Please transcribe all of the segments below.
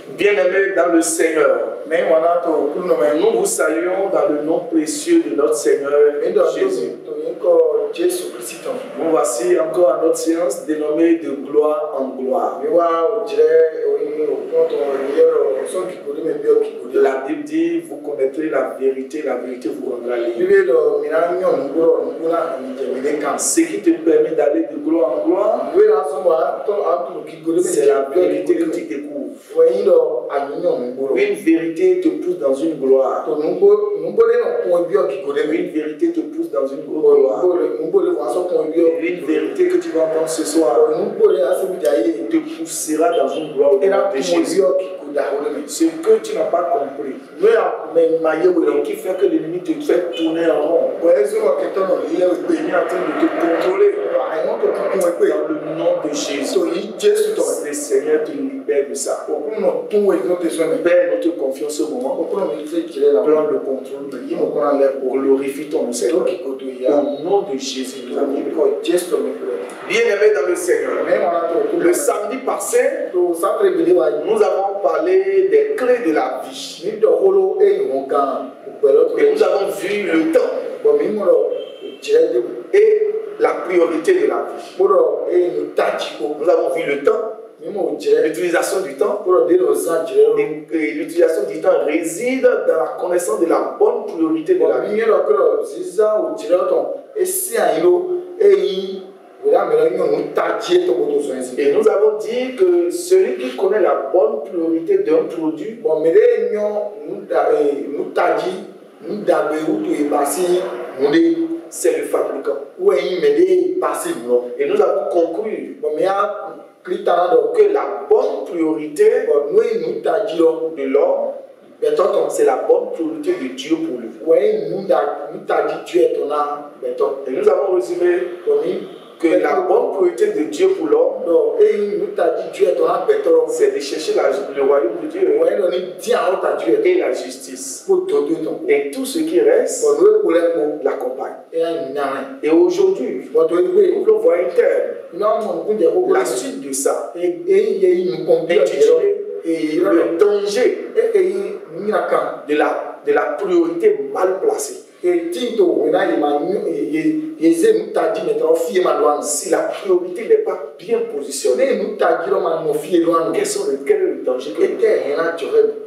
Bien-aimés dans le Seigneur, nous vous saluons dans le nom précieux de notre Seigneur Jésus. Nous voici encore à notre séance dénommée de gloire en gloire. La Bible dit, vous connaîtrez la vérité vous rendra libre. Ce qui te permet d'aller de gloire en gloire, c'est la vérité que tu découvres. Une vérité te pousse dans une gloire. Une vérité te pousse dans une gloire. Une vérité que tu vas entendre ce soir te poussera dans une gloire de Jésus. Ce que tu n'as pas compris, qui fait que l'ennemi te fait tourner en rond, il est en train de te contrôler. Dans le nom de Jésus, le Seigneur te libère de ça. Père, notre confiance au moment, prends le contrôle, glorifie ton Seigneur. Au nom de Jésus, nous avons bien-aimés dans le Seigneur. Le samedi passé, nous avons parlé des clés de la vie. Et nous avons vu le temps et la priorité de la vie. Nous avons vu le temps, l'utilisation du temps. Et l'utilisation du temps réside dans la connaissance de la bonne priorité de la vie. Et nous avons dit que celui qui connaît la bonne priorité d'un produit, c'est le fabricant. Et nous avons conclu que la bonne priorité de l'homme, c'est la bonne priorité de Dieu pour lui. Et nous avons résumé que la bonne priorité de Dieu pour l'homme, c'est de chercher le royaume de Dieu et la justice. Et tout ce qui reste l'accompagne. Et aujourd'hui, nous voyons un terme. La suite de ça, le danger de la priorité mal placée. Si la priorité n'est pas bien positionnée, quel est le danger que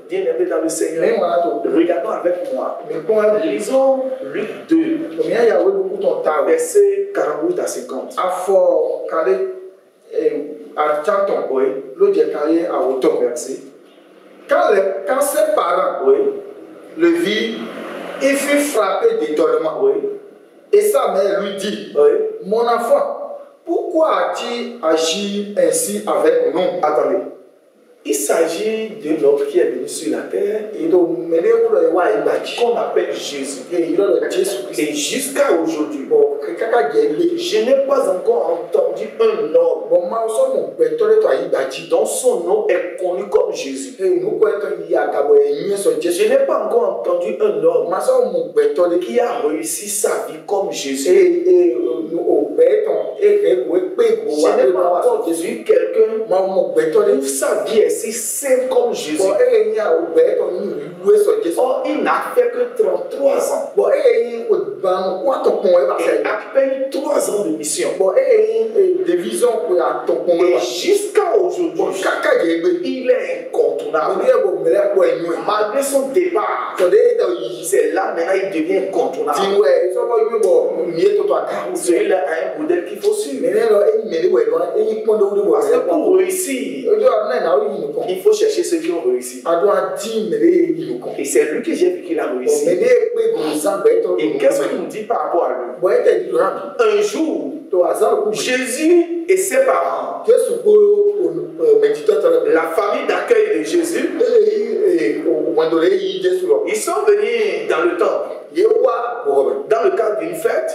bien-aimé dans le Seigneur? Regardons avec moi. Lisons Luc 2, versets 48 à 50. Quand ses parents le virent, il fut frappé d'étonnement. Et sa mère lui dit, mon enfant, pourquoi as-tu agi ainsi avec nous? Attendez. Il s'agit d'un homme qui est venu sur la terre et qu'on appelle Jésus. Et jusqu'à aujourd'hui, je n'ai pas encore entendu un homme dont son nom est connu comme Jésus. Je n'ai pas encore entendu un homme qui a réussi sa vie comme Jésus. Je n'ai pas encore vu quelqu'un où sa vie est si simple comme Jésus. Or, il n'a fait que 33 ans. Et à peine 3 ans de mission. Et jusqu'à aujourd'hui, il est incontournable. Malgré son départ, c'est là maintenant il devient incontournable. Celui-là a un modèle qu'il faut suivre. Parce que pour réussir, il faut chercher ceux qui ont réussi. Et c'est lui que j'ai vu qu'il a réussi. Et qu'est-ce qu'il nous dit par rapport à lui? Un jour, Jésus et ses parents, la famille d'accueil de Jésus, ils sont venus dans le temple, dans le cadre d'une fête.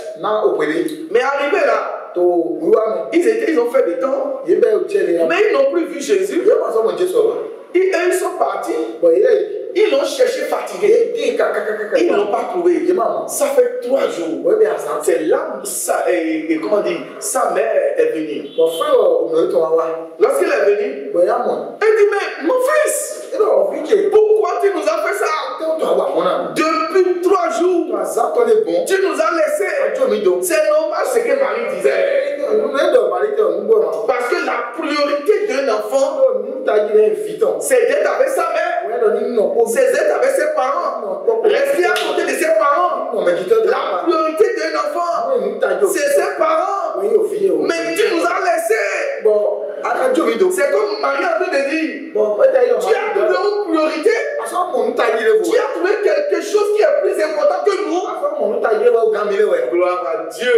Mais arrivé là, ils ont fait des temps, mais ils n'ont plus vu Jésus. Ils sont partis. Ils l'ont cherché fatigué. Ils ne l'ont pas trouvé. Ça fait 3 jours. C'est là sa mère est venue. Lorsqu'elle est venue, elle dit, mais mon fils, ça qu'on est bon. Tu nous as laissé. C'est normal ce que Marie disait. Parce que la priorité d'un enfant, c'est d'être avec sa mère, c'est d'être avec ses parents, rester à côté de ses parents. La priorité d'un enfant, c'est ses parents. Mais tu nous as laissés. C'est comme Marie a train de dire. Tu as trouvé une priorité. Tu as trouvé quelque chose qui est plus important que nous. Gloire à Dieu.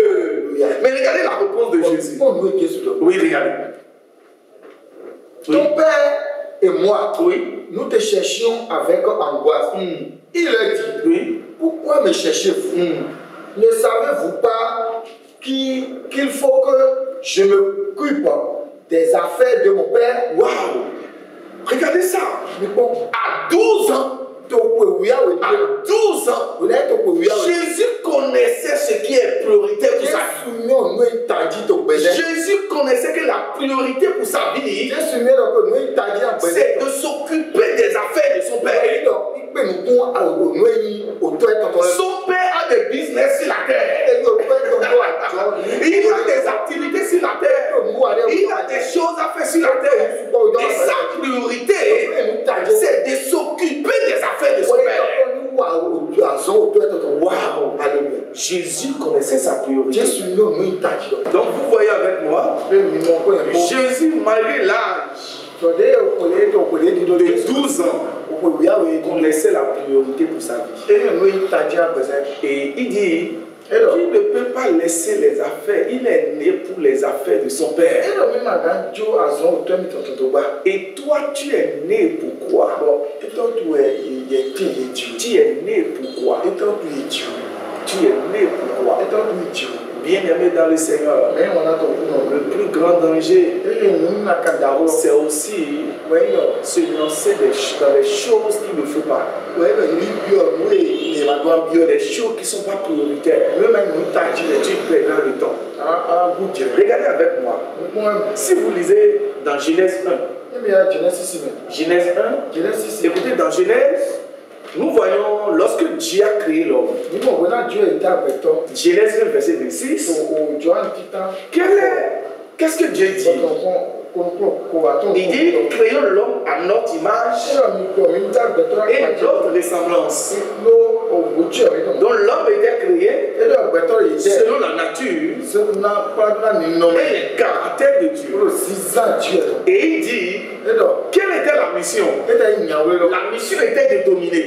Mais regardez la réponse de Jésus. Oui, regardez. Ton père et moi, nous te cherchions avec angoisse. Il leur dit, pourquoi me cherchez-vous? Ne savez-vous pas qu'il faut que je m'occupe des affaires de mon père? Waouh! Regardez ça. À 12 ans, Jésus connaissait ce qui est priorité pour sa vie. Jésus connaissait que la priorité pour sa vie, c'est de s'occuper des affaires de son père. Son père a des business sur la terre. Il a des activités sur la terre. Il a des choses à faire sur la terre. Et sa priorité, c'est de s'occuper des affaires de son père. Wow. Jésus connaissait sa priorité. Donc vous voyez avec moi, Jésus, malgré l'âge de 12 ans, connaissait la priorité pour sa vie. Et il dit qu'il ne peut pas laisser les affaires. Il est né pour les affaires de son père. Et toi, tu es né pourquoi? Tu es né pourquoi? Tu es né pourquoi? Bien-aimé dans le Seigneur, le plus grand danger, c'est aussi se lancer dans les choses qu'il ne faut pas. Des choses qui ne sont pas prioritaires. Tu perds le temps. Regardez avec moi. Si vous lisez dans Genèse 1, Genèse 1, écoutez, dans Genèse, nous voyons lorsque Dieu a créé l'homme. Genèse 1, verset 26. Qu'est-ce que Dieu dit? Il dit, créons l'homme à notre image et notre ressemblance. Donc l'homme était créé selon la nature et les caractères de Dieu. Et il dit, quelle était la mission? La mission était de dominer.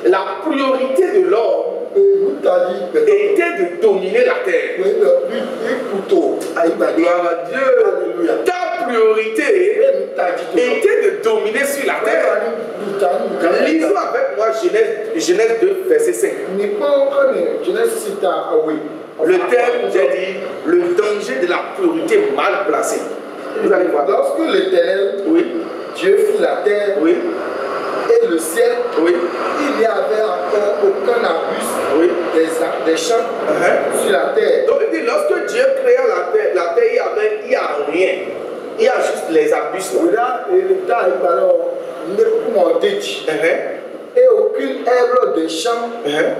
La priorité de l'homme était de dominer la terre. Gloire à Dieu. Ta priorité était de dominer sur la terre. Lisons avec moi Genèse 2, verset 5. Le terme, j'ai dit, le danger de la priorité mal placée. Vous allez voir. Lorsque l'Éternel, Dieu fit la terre, et le ciel, il n'y avait encore aucun arbuste des champs sur la terre. Donc il dit, lorsque Dieu créa la terre, il n'y a rien. Il y a juste les arbustes. Et aucune herbe de champ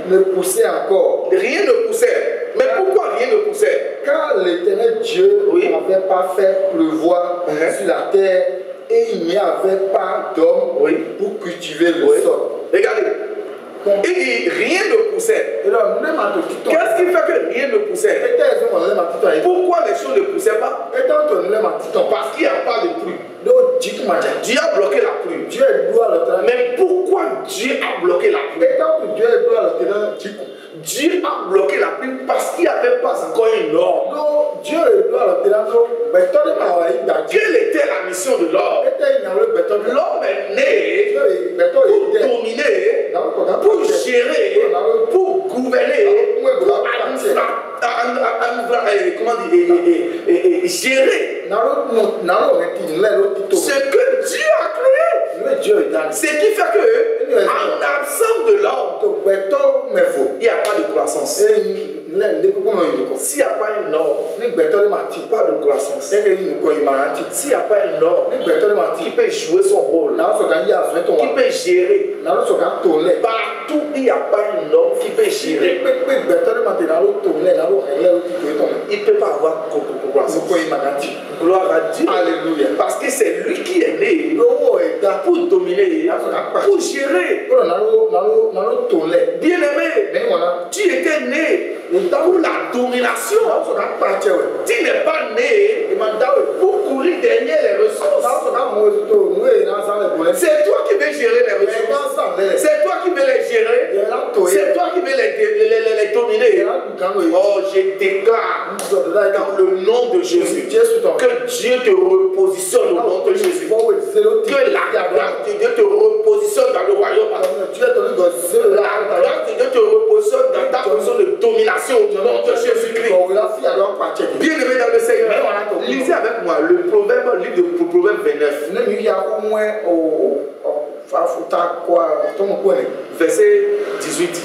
ne poussait encore. Rien ne poussait. Mais pourquoi rien ne poussait? Car l'Éternel Dieu n'avait pas fait pleuvoir sur la terre et il n'y avait pas d'homme pour cultiver le sol. Regardez. Il dit rien ne poussait. Qu'est-ce qui fait que rien ne poussait? Pourquoi les choses ne poussaient pas? Parce qu'il n'y a pas de pluie. Dieu a bloqué la pluie. Mais pourquoi Dieu a bloqué la pluie? Dieu a bloqué la pluie parce qu'il n'y avait pas encore une norme. Quelle était la mission de l'homme? L'homme est né pour dominer, pour gérer, pour gouverner, pour gérer ce que Dieu a créé. Ce qui fait que, en absence de l'homme, il n'y a pas de croissance. S'il n'y a pas une norme, pas de croissance. S'il n'y a pas une norme qui peut jouer son rôle, qui peut gérer, partout il n'y a pas un homme qui peut gérer. Il ne peut pas avoir croissance. Gloire à Dieu. Alléluia. Parce que c'est lui qui est né pour dominer, pour gérer. Bien-aimé, tu étais né pour la domination. Tu n'es pas né pour courir derrière les ressources. C'est toi qui veux gérer les ressources. C'est toi qui veux les gérer. C'est toi qui veux les dominer. Oh, je déclare dans le nom de Jésus que Dieu te repositionne au nom de Jésus. Que la grâce de Dieu te repositionne dans le royaume. La grâce de Dieu te repositionne dans ta position de domination au nom de Jésus-Christ. Bien-aimé dans le Seigneur, lisez avec moi le proverbe, livre de Proverbe 29. Verset 18.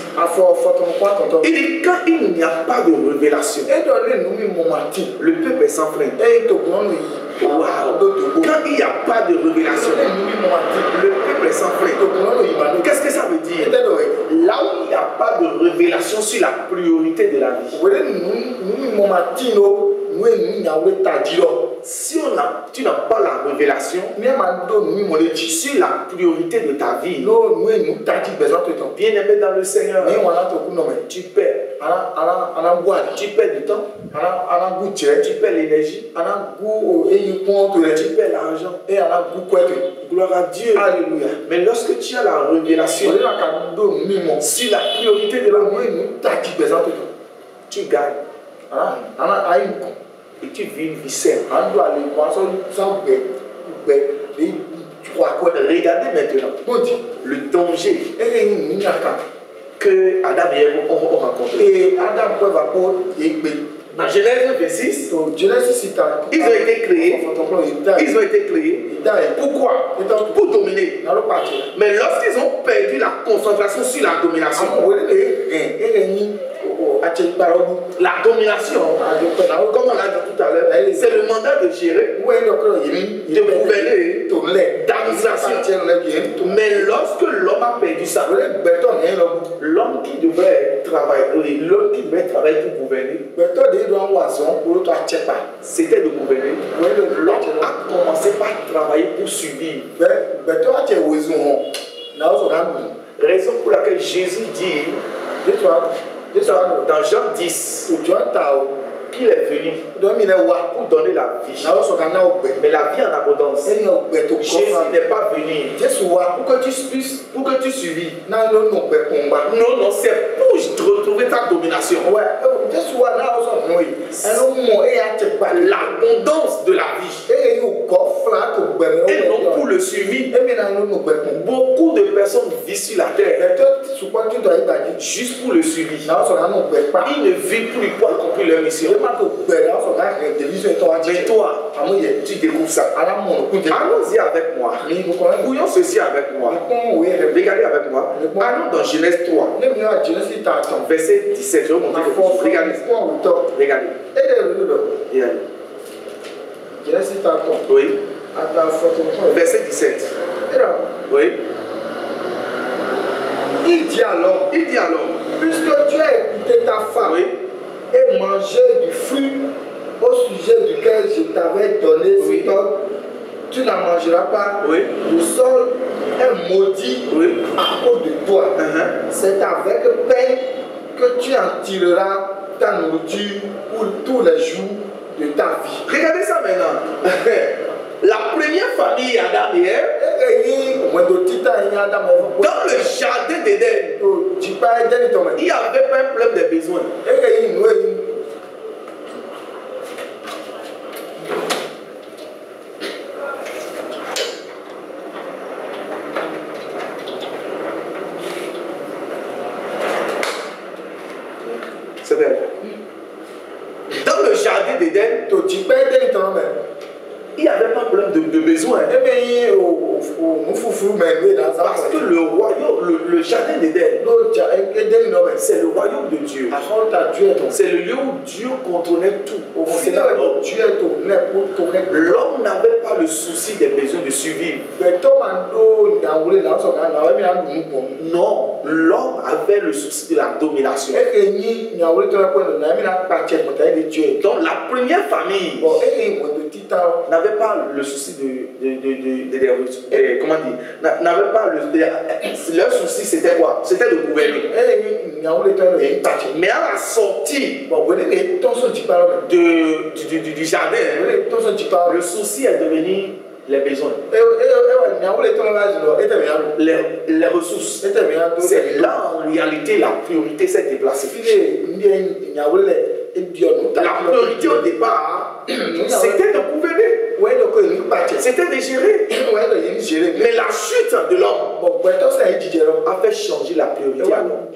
Il dit quand il n'y a pas de révélation, le peuple est sans frein. Wow. Quand il n'y a pas de révélation, le peuple est sans frein. Qu'est-ce que ça veut dire? Là où il n'y a pas de révélation sur la priorité de la vie, si tu n'as pas la révélation sur la priorité de ta vie, bien-aimé dans le Seigneur, tu perds. Tu perds du temps, tu perds l'énergie, tu perds l'argent. Gloire à Dieu. Alléluia. Mais lorsque tu as la révélation sur la priorité de la vie, tu gagnes. Et tu vis une vie saine. Regardez maintenant le danger que Adam et Ève ont rencontré. Dans Genèse 26, ils ont été créés. Pourquoi? Pour dominer. Mais lorsqu'ils ont perdu la concentration sur la domination, la domination, comme on l'a dit tout à l'heure, c'est le mandat de gérer, de gouverner, d'administration. Mais lorsque l'homme a perdu ça, l'homme qui devait travailler pour gouverner, c'était de gouverner. L'homme a commencé par travailler pour survivre. Raison pour laquelle Jésus dit dans Jean 10 qu'il est venu pour donner la vie, mais la vie en abondance. Jésus n'est pas venu pour que tu survives. Non, c'est pour retrouver ta domination. L'abondance de la vie. Et non pour le suivi. Beaucoup de personnes vivent sur la terre juste pour le suivi. Ils ne vivent plus pour accomplir leur mission. Mais toi, tu découvres ça. Allons-y avec moi. Voyons ceci avec moi. Regardez avec moi. Allons dans Genèse 3. Verset 17. Je vais vous montrer quelque chose. Regardez. Oui. Verset 17. Oui. Il dit à l'homme, puisque tu as écouté ta femme, oui, et mangé du fruit au sujet duquel je t'avais donné cet ordre, tu n'en mangeras pas. Oui. Le sol est maudit, oui, à cause de toi. C'est avec peine que tu en tireras ta nourriture pour tous les jours de ta vie. Regardez ça maintenant. La première famille Adam et Ève, dans le jardin d'Éden, il n'y avait pas un problème de besoin. C'est vrai. Dans le jardin d'Éden, il n'y avait pas de problème de besoin. Parce que le royaume, le jardin d'Éden, c'est le royaume de Dieu. C'est le lieu où Dieu contrôlait tout. L'homme n'avait pas le souci des besoins de survivre. Non, l'homme avait le souci de la domination. Donc la première famille n'avait pas le souci comment dire, n'avait pas leur souci, c'était quoi? C'était de gouverner. Mais à la sortie du jardin, le souci est devenu les besoins, les ressources. C'est là en réalité la priorité s'est déplacée. La priorité au départ, c'était de gouverner, c'était de gérer. Mais la chute de l'homme a fait changer la priorité à l'homme.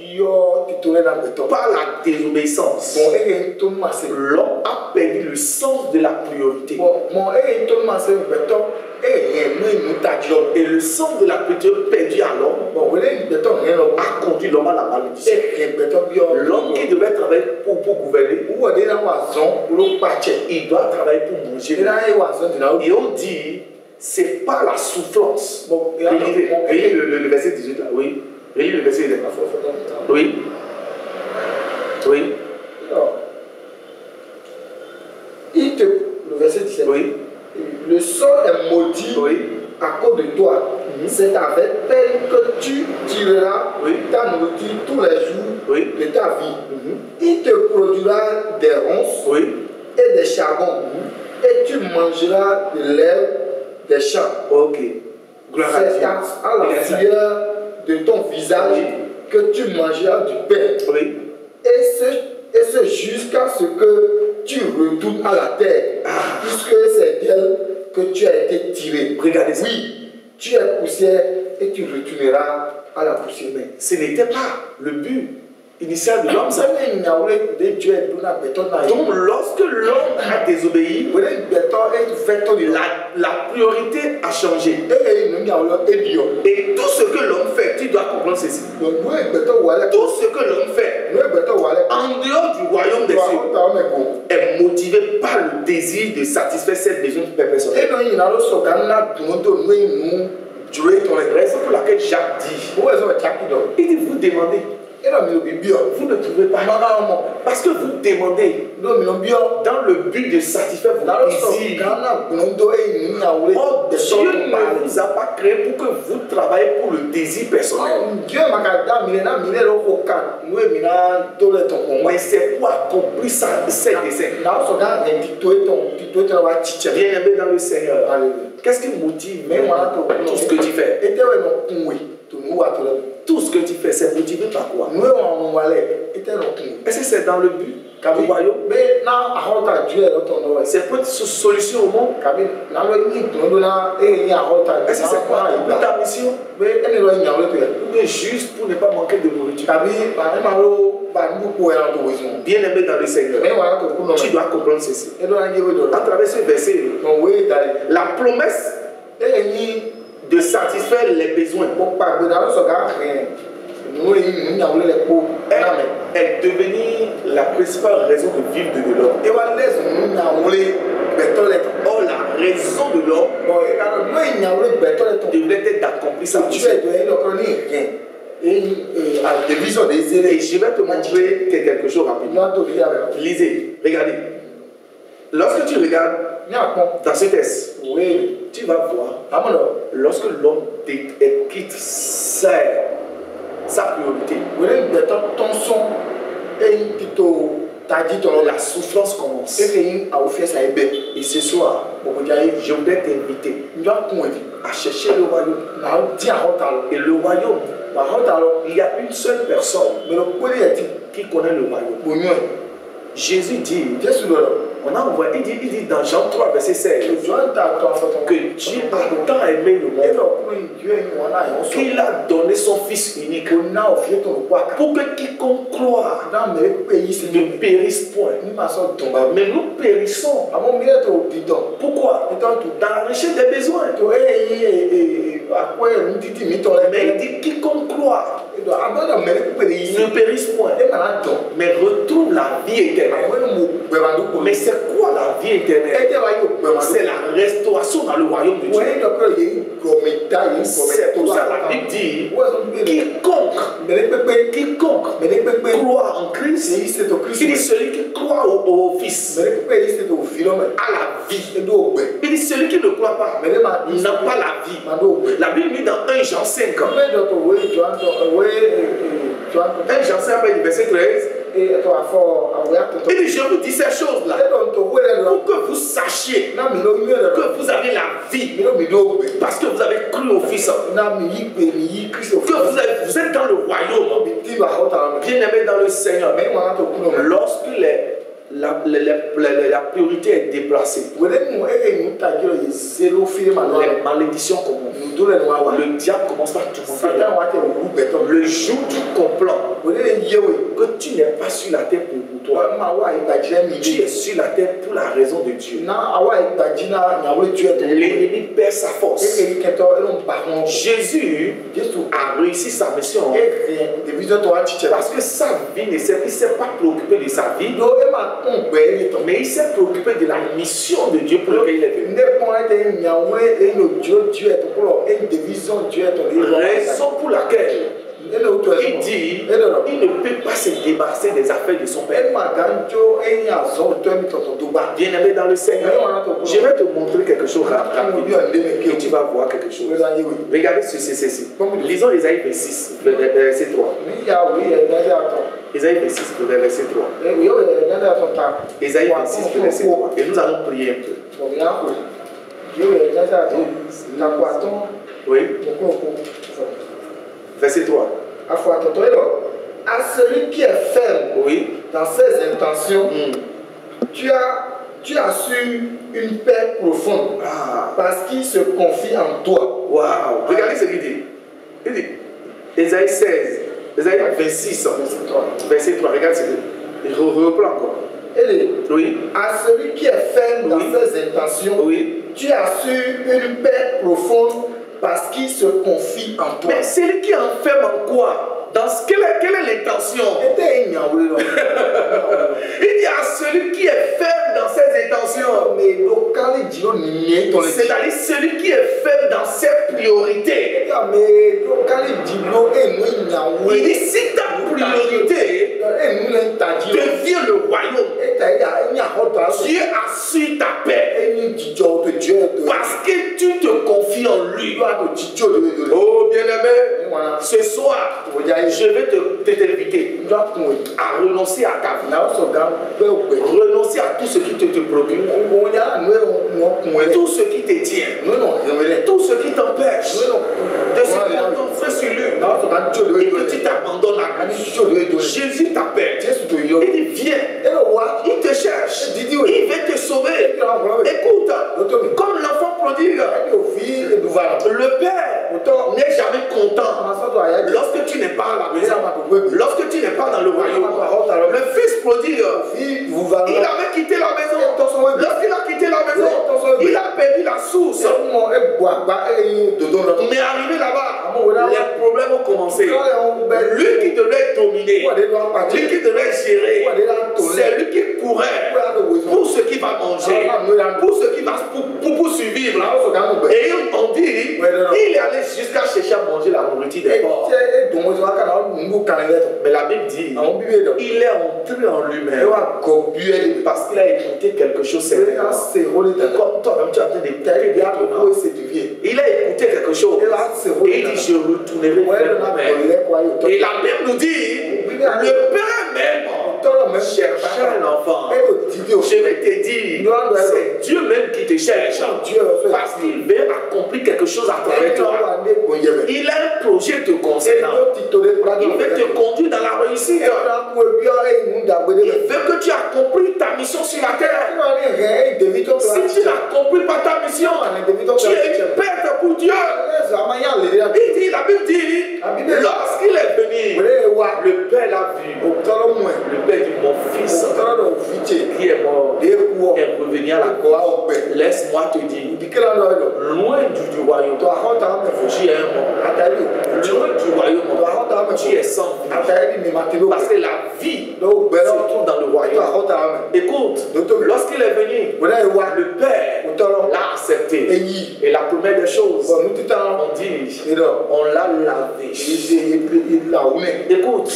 Par la désobéissance, l'homme a perdu le sens de la priorité. Et le sens de la priorité perdu à l'homme a conduit l'homme à la malédiction. L'homme qui devait travailler pour gouverner, il doit travailler pour manger. Et on dit, c'est pas la souffrance. Relis le verset 18 là, oui. Relis le verset 18. Oui. Oui. Le verset 17. Oui. Le sol est maudit à cause de toi. C'est avec peine que tu tireras ta nourriture tous les jours de ta vie. Il te produira des ronces et des charbons. Et tu mangeras de l'herbe des champs. C'est à la sueur de ton visage que tu mangeras du pain. Et c'est jusqu'à ce que tu retournes à la terre, puisque c'est d'elle que tu as été tiré. Regardez ça. Oui, tu es poussière et tu retourneras à la poussière. Mais ce n'était pas le but initial de l'homme. Donc lorsque l'homme a désobéi, la priorité a changé. Et tout ce que l'homme fait, tu dois comprendre ceci. Tout ce que l'homme fait en dehors du royaume des cieux est motivé par le désir de satisfaire cette besoin personnelle. Raison pour laquelle Jacques dit, il dit, vous demandez, vous ne trouvez pas. Parce que vous demandez dans le but de satisfaire vos désirs. Oh, Dieu ne vous a pas créé pour que vous travaillez pour le désir personnel. Mais c'est pour accomplir ses desseins. Bien aimé dans le Seigneur, qu'est-ce qui motive tout ce que tu fais? Tout ce que tu fais, c'est motivé par quoi? Est-ce que c'est dans le but du royaume? C'est pour une solution au monde? Est-ce que c'est quoi ta mission? Ou bien juste pour ne pas manquer de nourriture? Bien aimé dans le Seigneur, tu dois comprendre ceci. À travers ce verset, la promesse de satisfaire les besoins est devenue la principale raison de vivre de l'homme. Or, la raison de l'homme devrait être d'accomplir sa mission. Et je vais te montrer quelque chose rapidement. Lisez, regardez. Lorsque tu regardes dans ce texte, tu vas voir, lorsque l'homme quitte sa priorité, la souffrance commence. Et ce soir, je voudrais t'inviter à chercher le royaume. Et le royaume, il y a une seule personne qui connaît le royaume. Jésus dit, on a envoyé, il dit dans Jean 3, verset 16, que Dieu a tant aimé le monde qu'il a donné son Fils unique pour que quiconque croit ne périsse point. Mais nous périssons. Pourquoi? Dans la recherche des besoins. Mais il dit quiconque croit ne périsse point, mais retrouve la vie éternelle. Mais c'est quoi la vie éternelle? C'est la restauration dans le royaume de Dieu. C'est pour ça que la Bible dit quiconque croit en Christ, il dit celui qui croit au Fils a la vie. Il dit celui qui ne croit pas n'a pas la vie. La Bible dit dans 1 Jean 5 1 Jean 5 verset 13. Il dit je vous dis ces choses-là pour que vous sachiez que vous avez la vie parce que vous avez cru au Fils, que vous êtes dans le royaume. Bien aimé dans le Seigneur, lorsque la priorité est déplacée, les malédictions commencent. Le diable commence par tourner. Le jour du complot, que tu n'es pas sur la terre pour toi, tu es sur la terre pour la raison de Dieu. L'ennemi perd sa force. Jésus a réussi sa mission parce que sa vie il ne s'est pas préoccupé de sa vie, mais il s'est préoccupé de la mission de Dieu pour laquelle il est venu. Raison pour laquelle il dit il ne peut pas se débarrasser des affaires de son père. Bien aimé dans le Seigneur, je vais te montrer quelque chose rapidement et tu vas voir quelque chose. Regardez ceci. Lisons Isaïe 26, verset 3. Isaïe 26, verset 3. Isaïe 26, verset 3. Et nous allons prier un peu. Oui. Verset 3. À celui qui est ferme dans ses intentions, tu as su une paix profonde parce qu'il se confie en toi. Waouh! Regardez ce qu'il dit. Il dit, Isaïe 16, Isaïe 26, verset 3. Regarde ce qu'il dit. Je reprends encore. Oui. À celui qui est ferme dans ses intentions, tu as su une paix profonde parce qu'il se confie en toi. Mais celui qui est enferme en quoi? Quelle est l'intention? Il dit à celui qui est ferme dans ses intentions. C'est-à-dire celui qui est ferme dans ses priorités. Il dit si ta priorité devient le royaume, Dieu assure ta paix parce que tu te confies en lui. Oh bien-aimé, ce soir je vais t'inviter à renoncer à ta vie, renoncer à tout ce qui te préoccupe, tout ce qui te tient, tout ce qui t'empêche de se concentrer sur lui et que tu t'abandonnes à lui. Jésus t'appelle, il dit viens, il te cherche, il veut te sauver. Écoute, comme l'enfant prodigue, le père n'est jamais content lorsque tu n'es pas à la maison, lorsque tu n'es pas dans le royaume. Le fils prodigue, il avait quitté la maison. Lorsqu'il a quitté la maison, il a perdu la source. Mais arrivé là-bas, les problèmes ont commencé. Lui qui devait dominer, lui qui devait gérer, c'est lui qui courait pour ce qu'il va manger, pour ce qu'il va pour survivre. Et on dit, il est allé jusqu'à chercher à manger la nourriture des porcs. Mais la Bible dit, il est entré en lui-même parce qu'il a écouté quelque chose certainement. Comme toi-même tu as entendu il a écouté quelque chose et il dit je retournerai vers moi-même. Et la Bible nous dit le Père même cherchait un enfant. Je vais te dire, c'est Dieu même qui te cherche parce qu'il veut accomplir quelque chose à travers toi. Il a un projet te concernant. Il veut te conduire dans la réussite. Il veut que tu accomplisses ta mission sur la terre. Si tu n'accomplis pas ta mission, tu es une perte pour Dieu. Il dit, la Bible dit, lorsqu'il est venu, le Père l'a vu. Le Père dit, mon fils qui est mort et revenir à la gloire. Laisse-moi te dire, loin du royaume, tu es un mort. Loin du royaume, tu es sans vie. Parce que la vie se trouve dans le royaume. Écoute, lorsqu'il est venu, le Père l'a accepté. Et la première des choses, on dit, on l'a lavé. Écoute,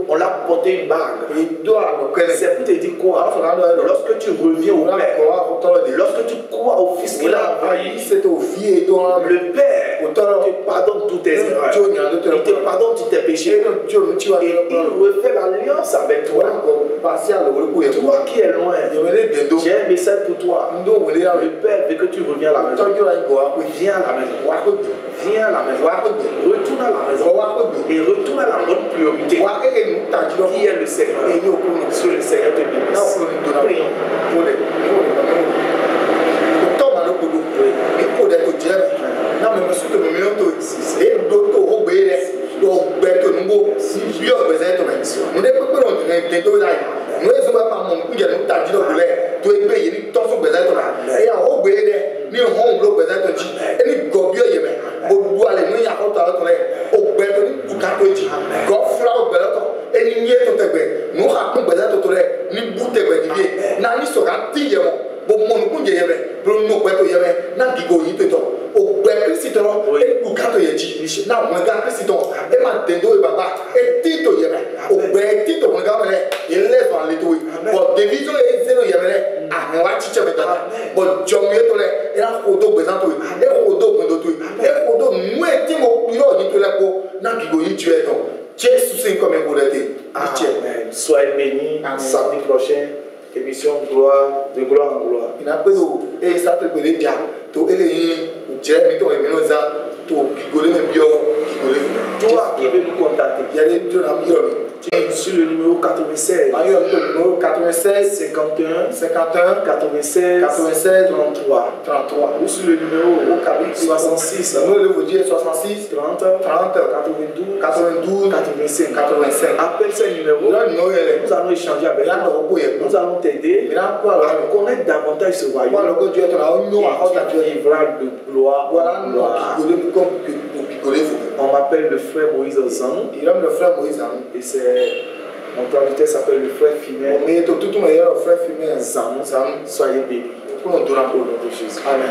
on l'a porté une bague. C'est pour te dire quoi? Lorsque tu reviens au Père, lorsque tu crois au Fils qu'il a envoyé, le Père te pardonne toutes tes erreurs. Il te pardonne tous tes péchés. Et il refait l'alliance avec toi. Toi qui es loin, j'ai un message pour toi. Le Père veut que tu reviennes à la maison. Viens à la maison. Viens à la maison. Retourne à la maison. Et retourne à la bonne priorité qui est le Seigneur. Sur le Seigneur te bénisse. Prions. Amen. Soyez bénis. Samedi prochain, émission de gloire en gloire. Toi qui veux nous contacter, sur le numéro 96 51 96 33 ou sur le numéro 66 30 92 85. Appelle ce numéro. Nous allons échanger avec toi. Nous allons t'aider à connaître davantage ce royaume. Tu vivras de gloire. On m'appelle le frère Moïse Zan. Et c'est mon traducteur s'appelle le frère Fimel. Zan. Soyez bénis. Au nom de Jésus. Amen.